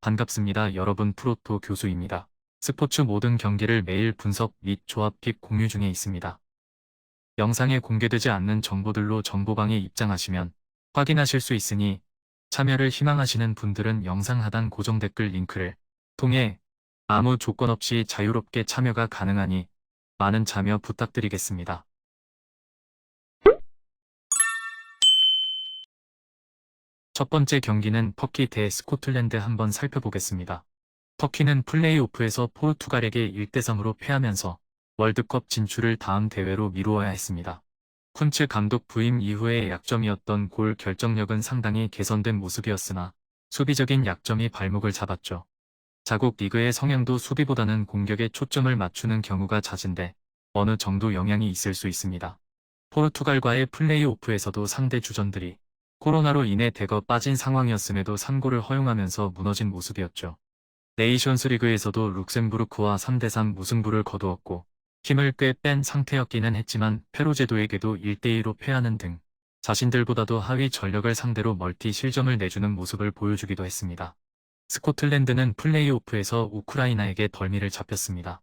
반갑습니다. 여러분 프로토 교수입니다. 스포츠 모든 경기를 매일 분석 및 조합 픽 공유 중에 있습니다. 영상에 공개되지 않는 정보들로 정보방에 입장하시면 확인하실 수 있으니 참여를 희망하시는 분들은 영상 하단 고정 댓글 링크를 통해 아무 조건 없이 자유롭게 참여가 가능하니 많은 참여 부탁드리겠습니다. 첫 번째 경기는 터키 대 스코틀랜드 한번 살펴보겠습니다. 터키는 플레이오프에서 포르투갈에게 1대3으로 패하면서 월드컵 진출을 다음 대회로 미루어야 했습니다. 쿤츠 감독 부임 이후의 약점이었던 골 결정력은 상당히 개선된 모습이었으나 수비적인 약점이 발목을 잡았죠. 자국 리그의 성향도 수비보다는 공격에 초점을 맞추는 경우가 잦은데 어느 정도 영향이 있을 수 있습니다. 포르투갈과의 플레이오프에서도 상대 주전들이 코로나로 인해 대거 빠진 상황이었음에도 3골을 허용하면서 무너진 모습이었죠. 네이션스리그에서도 룩셈부르크와 3대3 무승부를 거두었고 힘을 꽤 뺀 상태였기는 했지만 페루제도에게도 1대2로 패하는 등 자신들보다도 하위 전력을 상대로 멀티 실점을 내주는 모습을 보여주기도 했습니다. 스코틀랜드는 플레이오프에서 우크라이나에게 덜미를 잡혔습니다.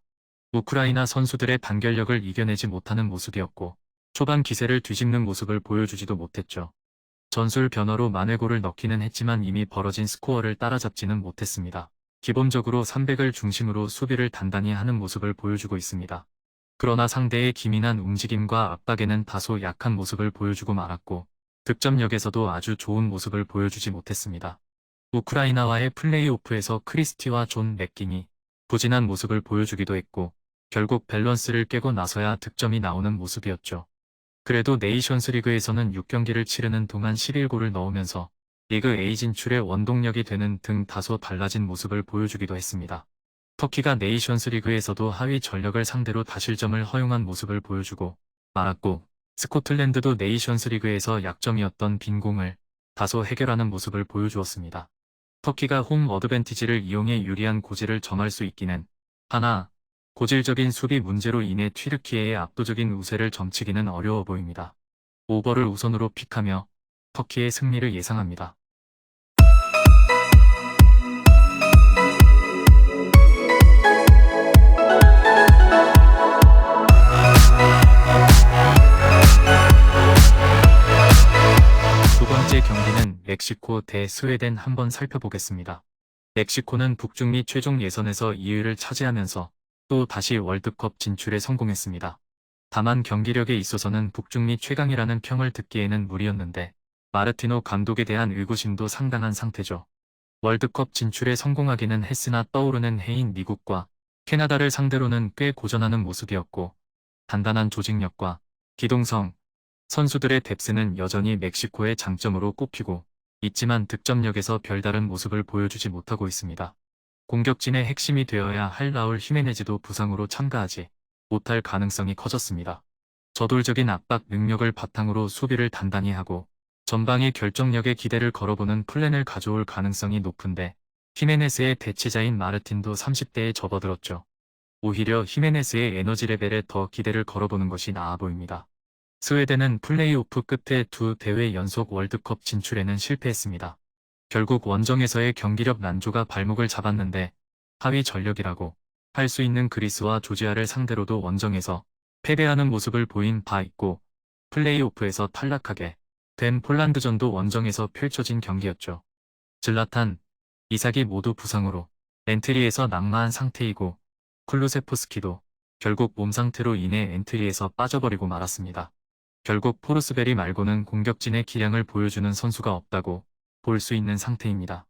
우크라이나 선수들의 단결력을 이겨내지 못하는 모습이었고 초반 기세를 뒤집는 모습을 보여주지도 못했죠. 전술 변화로 만회골을 넣기는 했지만 이미 벌어진 스코어를 따라잡지는 못했습니다. 기본적으로 300을 중심으로 수비를 단단히 하는 모습을 보여주고 있습니다. 그러나 상대의 기민한 움직임과 압박에는 다소 약한 모습을 보여주고 말았고 득점력에서도 아주 좋은 모습을 보여주지 못했습니다. 우크라이나와의 플레이오프에서 크리스티와 존 맥김이 부진한 모습을 보여주기도 했고 결국 밸런스를 깨고 나서야 득점이 나오는 모습이었죠. 그래도 네이션스리그에서는 6경기를 치르는 동안 11골을 넣으면서 리그 A 진출의 원동력이 되는 등 다소 달라진 모습을 보여주기도 했습니다. 터키가 네이션스리그에서도 하위 전력을 상대로 다실점을 허용한 모습을 보여주고 말았고 스코틀랜드도 네이션스리그에서 약점이었던 빈공을 다소 해결하는 모습을 보여주었습니다. 터키가 홈 어드밴티지를 이용해 유리한 고지를 점할 수 있기는 하나 고질적인 수비 문제로 인해 튀르키예의 압도적인 우세를 점치기는 어려워 보입니다. 오버를 우선으로 픽하며 터키의 승리를 예상합니다. 두 번째 경기는 멕시코 대 스웨덴 한번 살펴보겠습니다. 멕시코는 북중미 최종 예선에서 2위를 차지하면서 또 다시 월드컵 진출에 성공했습니다. 다만 경기력에 있어서는 북중미 최강이라는 평을 듣기에는 무리였는데 마르티노 감독에 대한 의구심도 상당한 상태죠. 월드컵 진출에 성공하기는 했으나 떠오르는 해인 미국과 캐나다를 상대로는 꽤 고전하는 모습이었고 단단한 조직력과 기동성, 선수들의 뎁스는 여전히 멕시코의 장점으로 꼽히고 있지만 득점력에서 별다른 모습을 보여주지 못하고 있습니다. 공격진의 핵심이 되어야 할 라울 히메네즈도 부상으로 참가하지 못할 가능성이 커졌습니다. 저돌적인 압박 능력을 바탕으로 수비를 단단히 하고 전방의 결정력에 기대를 걸어보는 플랜을 가져올 가능성이 높은데 히메네스의 대체자인 마르틴도 30대에 접어들었죠. 오히려 히메네스의 에너지 레벨에 더 기대를 걸어보는 것이 나아 보입니다. 스웨덴은 플레이오프 끝에 두 대회 연속 월드컵 진출에는 실패했습니다. 결국 원정에서의 경기력 난조가 발목을 잡았는데 하위 전력이라고 할 수 있는 그리스와 조지아를 상대로도 원정에서 패배하는 모습을 보인 바 있고 플레이오프에서 탈락하게 된 폴란드전도 원정에서 펼쳐진 경기였죠. 질라탄, 이삭이 모두 부상으로 엔트리에서 낙마한 상태이고 쿨루세프스키도 결국 몸 상태로 인해 엔트리에서 빠져버리고 말았습니다. 결국 포르스베리 말고는 공격진의 기량을 보여주는 선수가 없다고 볼 수 있는 상태입니다.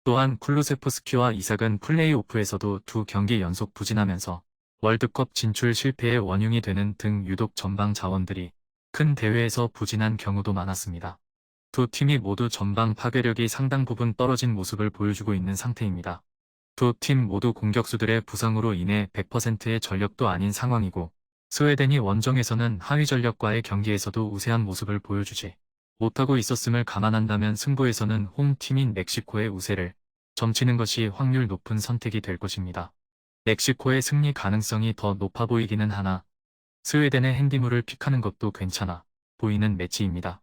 또한 쿨루세프스키와 이삭은 플레이오프에서도 두 경기 연속 부진하면서 월드컵 진출 실패의 원흉이 되는 등 유독 전방 자원들이 큰 대회에서 부진한 경우도 많았습니다. 두 팀이 모두 전방 파괴력이 상당 부분 떨어진 모습을 보여주고 있는 상태입니다. 두 팀 모두 공격수들의 부상으로 인해 100%의 전력도 아닌 상황이고 스웨덴이 원정에서는 하위 전력과의 경기에서도 우세한 모습을 보여주지 못하고 있었음을 감안한다면 승부에서는 홈팀인 멕시코의 우세를 점치는 것이 확률 높은 선택이 될 것입니다. 멕시코의 승리 가능성이 더 높아 보이기는 하나 스웨덴의 핸디물을 픽하는 것도 괜찮아 보이는 매치입니다.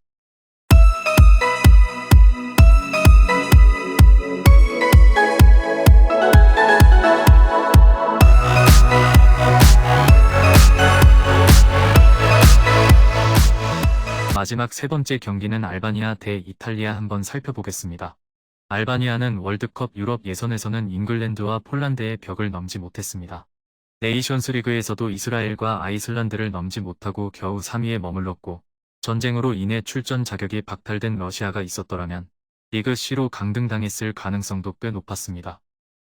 마지막 세 번째 경기는 알바니아 대 이탈리아 한번 살펴보겠습니다. 알바니아는 월드컵 유럽 예선에서는 잉글랜드와 폴란드의 벽을 넘지 못했습니다. 네이션스 리그에서도 이스라엘과 아이슬란드를 넘지 못하고 겨우 3위에 머물렀고, 전쟁으로 인해 출전 자격이 박탈된 러시아가 있었더라면 리그 C로 강등당했을 가능성도 꽤 높았습니다.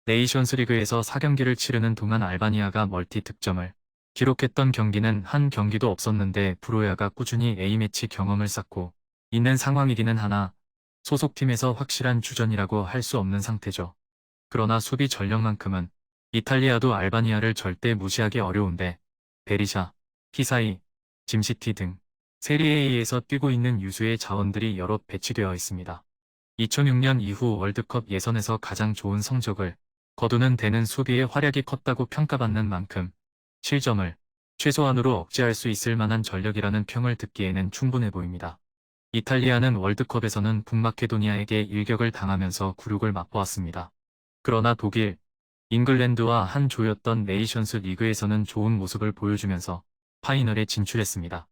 네이션스 리그에서 4경기를 치르는 동안 알바니아가 멀티 득점을 기록했던 경기는 한 경기도 없었는데 브로야가 꾸준히 A매치 경험을 쌓고 있는 상황이기는 하나 소속팀에서 확실한 주전이라고 할 수 없는 상태죠. 그러나 수비 전력만큼은 이탈리아도 알바니아를 절대 무시하기 어려운데 베리샤, 히사이, 짐시티 등 세리에A에서 뛰고 있는 유수의 자원들이 여럿 배치되어 있습니다. 2006년 이후 월드컵 예선에서 가장 좋은 성적을 거두는 데는 수비의 활약이 컸다고 평가받는 만큼 실점을 최소한으로 억제할 수 있을 만한 전력이라는 평을 듣기에는 충분해 보입니다. 이탈리아는 월드컵에서는 북마케도니아에게 일격을 당하면서 굴욕을 맛보았습니다. 그러나 독일, 잉글랜드와 한 조였던 네이션스 리그에서는 좋은 모습을 보여주면서 파이널에 진출했습니다.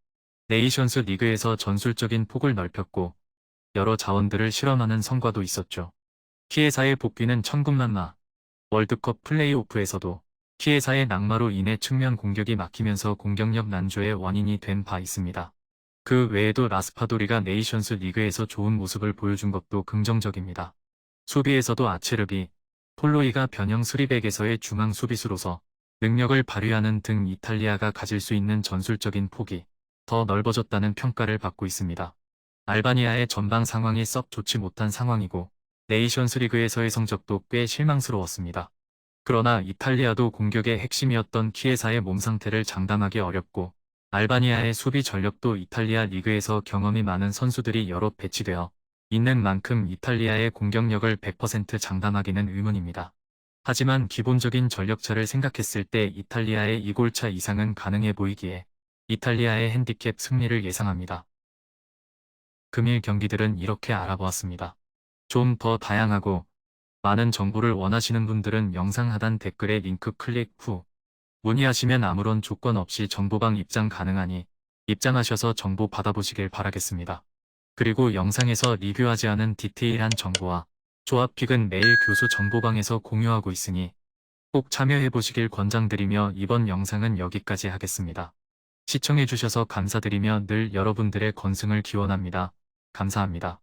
네이션스 리그에서 전술적인 폭을 넓혔고 여러 자원들을 실험하는 성과도 있었죠. 키에사의 복귀는 천군만마, 월드컵 플레이오프에서도 키에사의 낙마로 인해 측면 공격이 막히면서 공격력 난조의 원인이 된 바 있습니다. 그 외에도 라스파도리가 네이션스 리그에서 좋은 모습을 보여준 것도 긍정적입니다. 수비에서도 아체르비, 폴로이가 변형 스리백에서의 중앙 수비수로서 능력을 발휘하는 등 이탈리아가 가질 수 있는 전술적인 폭이 더 넓어졌다는 평가를 받고 있습니다. 알바니아의 전방 상황이 썩 좋지 못한 상황이고 네이션스 리그에서의 성적도 꽤 실망스러웠습니다. 그러나 이탈리아도 공격의 핵심이었던 키에사의 몸 상태를 장담하기 어렵고 알바니아의 수비 전력도 이탈리아 리그에서 경험이 많은 선수들이 여럿 배치되어 있는 만큼 이탈리아의 공격력을 100% 장담하기는 의문입니다. 하지만 기본적인 전력차를 생각했을 때 이탈리아의 2골차 이상은 가능해 보이기에 이탈리아의 핸디캡 승리를 예상합니다. 금일 경기들은 이렇게 알아보았습니다. 좀 더 다양하고 많은 정보를 원하시는 분들은 영상 하단 댓글에 링크 클릭 후 문의하시면 아무런 조건 없이 정보방 입장 가능하니 입장하셔서 정보 받아보시길 바라겠습니다. 그리고 영상에서 리뷰하지 않은 디테일한 정보와 조합픽은 매일 교수 정보방에서 공유하고 있으니 꼭 참여해보시길 권장드리며 이번 영상은 여기까지 하겠습니다. 시청해주셔서 감사드리며 늘 여러분들의 건승을 기원합니다. 감사합니다.